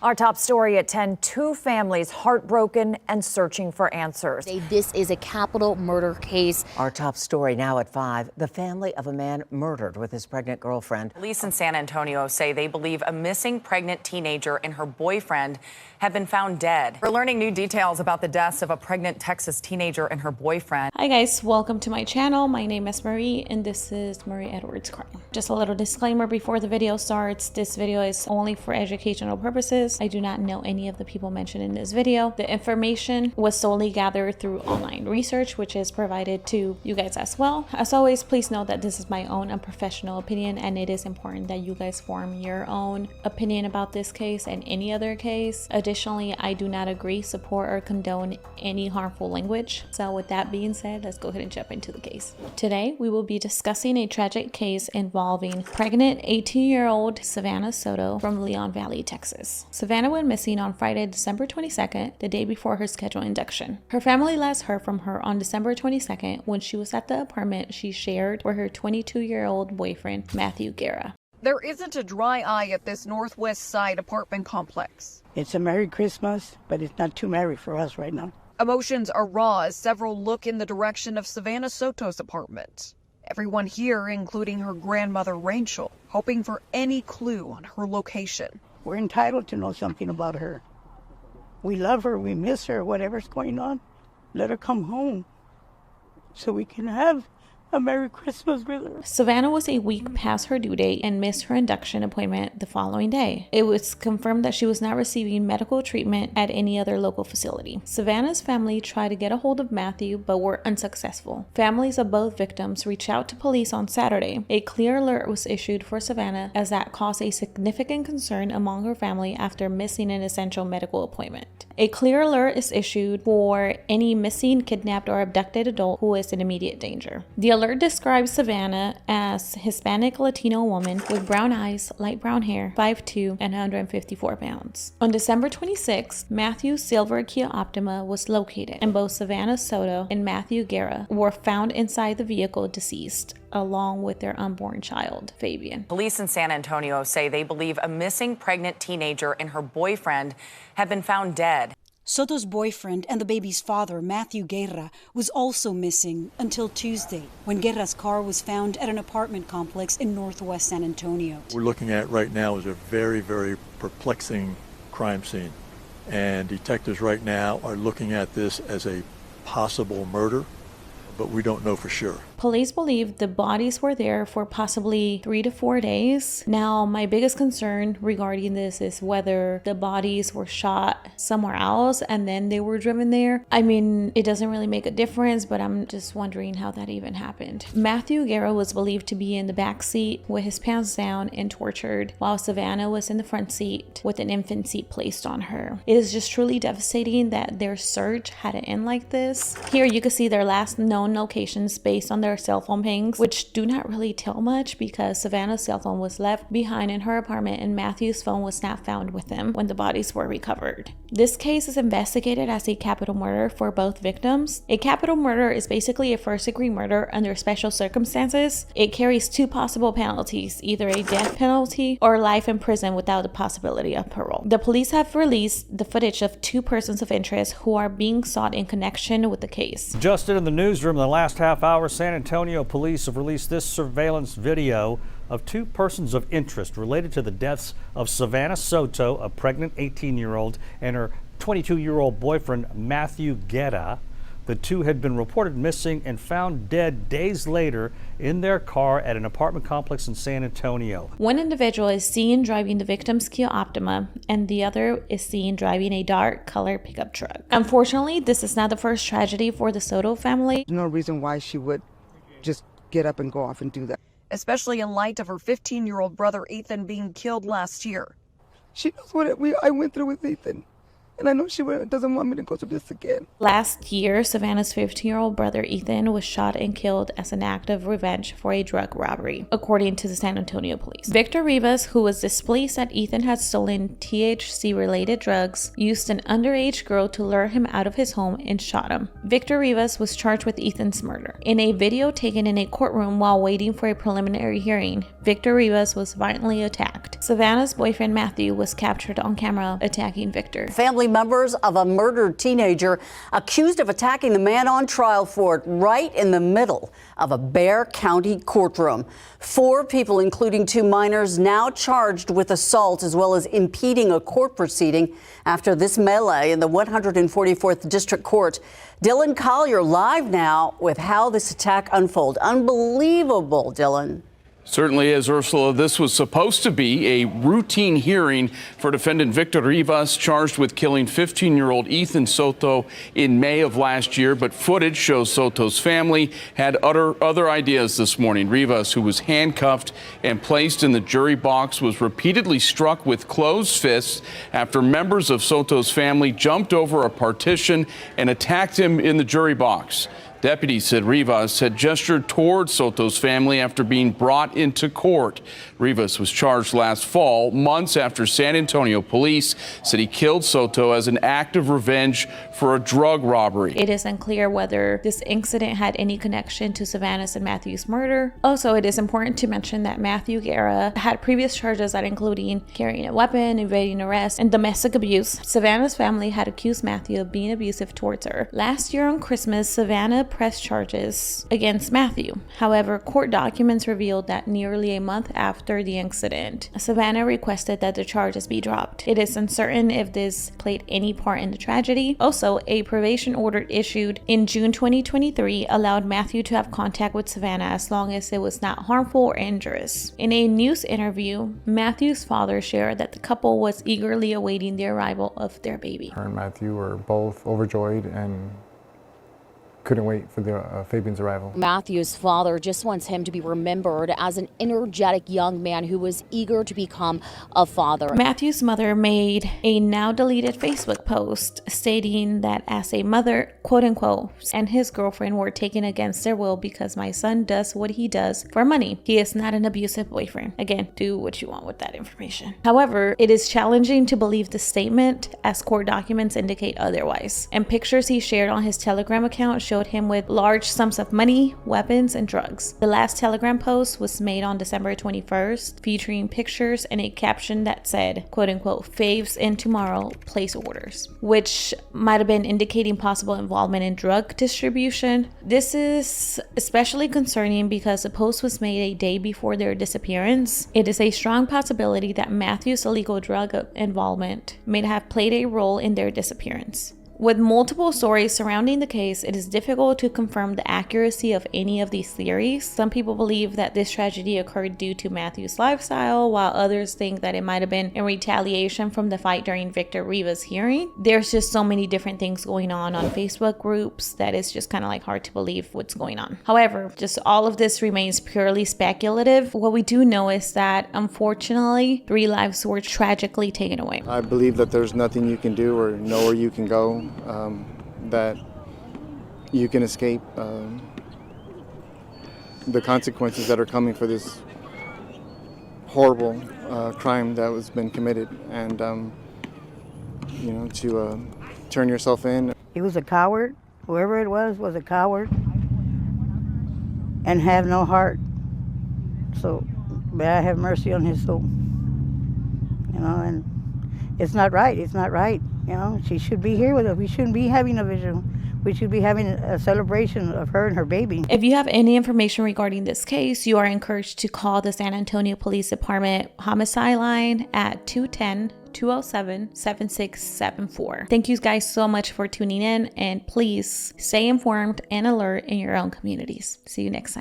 Our top story at 10, two families heartbroken and searching for answers. This is a capital murder case. Our top story now at 5, the family of a man murdered with his pregnant girlfriend. Police in San Antonio say they believe a missing pregnant teenager and her boyfriend have been found dead. We're learning new details about the deaths of a pregnant Texas teenager and her boyfriend. Hi guys, welcome to my channel. My name is Marie and this is MarieJEdwardsCrime. Just a little disclaimer before the video starts. This video is only for educational purposes. I do not know any of the people mentioned in this video. The information was solely gathered through online research, which is provided to you guys as well. As always, please know that this is my own unprofessional opinion, and it is important that you guys form your own opinion about this case and any other case. Additionally, I do not agree, support, or condone any harmful language. So with that being said, let's go ahead and jump into the case. Today, we will be discussing a tragic case involving pregnant 18-year-old Savanah Soto from Leon Valley, Texas. Savanah went missing on Friday, December 22nd, the day before her scheduled induction. Her family last heard from her on December 22nd when she was at the apartment she shared with her 22-year-old boyfriend, Matthew Guerra. There isn't a dry eye at this Northwest Side apartment complex. It's a Merry Christmas, but it's not too merry for us right now. Emotions are raw as several look in the direction of Savanah Soto's apartment. Everyone here, including her grandmother Rachel, hoping for any clue on her location. We're entitled to know something about her. We love her, we miss her, whatever's going on. Let her come home so we can have a Merry Christmas with her. Savanah was a week past her due date and missed her induction appointment the following day. It was confirmed that she was not receiving medical treatment at any other local facility. Savanah's family tried to get a hold of Matthew but were unsuccessful. Families of both victims reached out to police on Saturday. A clear alert was issued for Savanah as that caused a significant concern among her family after missing an essential medical appointment. A clear alert is issued for any missing, kidnapped, or abducted adult who is in immediate danger. The alert describes Savanah as Hispanic Latino woman with brown eyes, light brown hair, 5'2", and 154 pounds. On December 26, Matthew's silver Kia Optima was located, and both Savanah Soto and Matthew Guerra were found inside the vehicle deceased, along with their unborn child, Fabian. Police in San Antonio say they believe a missing pregnant teenager and her boyfriend have been found dead. Soto's boyfriend and the baby's father, Matthew Guerra, was also missing until Tuesday, when Guerra's car was found at an apartment complex in Northwest San Antonio. What we're looking at right now is a very, very perplexing crime scene. And detectives right now are looking at this as a possible murder, but we don't know for sure. Police believe the bodies were there for possibly 3 to 4 days. Now, my biggest concern regarding this is whether the bodies were shot somewhere else and then they were driven there. I mean, it doesn't really make a difference, but I'm just wondering how that even happened. Matthew Guerra was believed to be in the back seat with his pants down and tortured, while Savanah was in the front seat with an infant seat placed on her. It is just truly devastating that their search had to end like this. Here you can see their last known locations based on their cell phone pings, which do not really tell much because Savanah's cell phone was left behind in her apartment and Matthew's phone was not found with him when the bodies were recovered. This case is investigated as a capital murder for both victims. A capital murder is basically a first-degree murder under special circumstances. It carries two possible penalties, either a death penalty or life in prison without the possibility of parole. The police have released the footage of two persons of interest who are being sought in connection with the case. Just in the newsroom in the last half hour, San Antonio police have released this surveillance video of two persons of interest related to the deaths of Savanah Soto, a pregnant 18-year-old, and her 22-year-old boyfriend, Matthew Guerra. The two had been reported missing and found dead days later in their car at an apartment complex in San Antonio. One individual is seen driving the victim's Kia Optima, and the other is seen driving a dark colored pickup truck. Unfortunately, this is not the first tragedy for the Soto family. No reason why she would just get up and go off and do that. Especially in light of her 15-year-old brother Ethan being killed last year. She knows what I went through with Ethan. And I know she doesn't want me to go through this again. Last year, Savannah's 15-year-old brother Ethan was shot and killed as an act of revenge for a drug robbery, according to the San Antonio police. Victor Rivas, who was displeased that Ethan had stolen THC-related drugs, used an underage girl to lure him out of his home and shot him. Victor Rivas was charged with Ethan's murder. In a video taken in a courtroom while waiting for a preliminary hearing, Victor Rivas was violently attacked. Savannah's boyfriend Matthew was captured on camera attacking Victor. Family members of a murdered teenager accused of attacking the man on trial for it right in the middle of a Bexar County courtroom. 4 people, including 2 minors, now charged with assault as well as impeding a court proceeding after this melee in the 144th District Court. Dylan Collier live now with how this attack unfolded. Unbelievable, Dylan. Certainly is, Ursula. This was supposed to be a routine hearing for defendant Victor Rivas, charged with killing 15-year-old Ethan Soto in May of last year. But footage shows Soto's family had other ideas this morning. Rivas, who was handcuffed and placed in the jury box, was repeatedly struck with closed fists after members of Soto's family jumped over a partition and attacked him in the jury box. Deputies said Rivas had gestured towards Soto's family after being brought into court. Rivas was charged last fall, months after San Antonio police said he killed Soto as an act of revenge for a drug robbery. It is unclear whether this incident had any connection to Savannah's and Matthew's murder. Also, it is important to mention that Matthew Guerra had previous charges that including carrying a weapon, evading arrest, and domestic abuse. Savannah's family had accused Matthew of being abusive towards her. Last year on Christmas, Savannah pressed charges against Matthew. However, court documents revealed that nearly a month after the incident, Savannah requested that the charges be dropped. It is uncertain if this played any part in the tragedy. Also, a probation order issued in June 2023 allowed Matthew to have contact with Savannah as long as it was not harmful or injurious. In a news interview, Matthew's father shared that the couple was eagerly awaiting the arrival of their baby. Her and Matthew were both overjoyed and couldn't wait for Fabian's arrival. Matthew's father just wants him to be remembered as an energetic young man who was eager to become a father. Matthew's mother made a now deleted Facebook post stating that as a mother, quote unquote, and his girlfriend were taken against their will because my son does what he does for money. He is not an abusive boyfriend. Again, do what you want with that information. However, it is challenging to believe the statement as court documents indicate otherwise. And pictures he shared on his Telegram account showed him with large sums of money, weapons, and drugs. The last Telegram post was made on December 21st, featuring pictures and a caption that said, quote unquote, "Faves in tomorrow, place orders," which might have been indicating possible involvement in drug distribution. This is especially concerning because the post was made a day before their disappearance. It is a strong possibility that Matthew's illegal drug involvement may have played a role in their disappearance. With multiple stories surrounding the case, it is difficult to confirm the accuracy of any of these theories. Some people believe that this tragedy occurred due to Matthew's lifestyle, while others think that it might have been in retaliation from the fight during Victor Rivas' hearing. There's just so many different things going on Facebook groups that it's just kind of like hard to believe what's going on. However, just all of this remains purely speculative. What we do know is that unfortunately 3 lives were tragically taken away. I believe that there's nothing you can do or nowhere you can go that you can escape the consequences that are coming for this horrible crime that was been committed, and to turn yourself in. He was a coward. Whoever it was a coward and have no heart. So may I have mercy on his soul. And it's not right. It's not right. She should be here with us. We shouldn't be having a vigil. We should be having a celebration of her and her baby. If you have any information regarding this case, you are encouraged to call the San Antonio Police Department homicide line at 210-207-7674. Thank you guys so much for tuning in, and please stay informed and alert in your own communities. See you next time.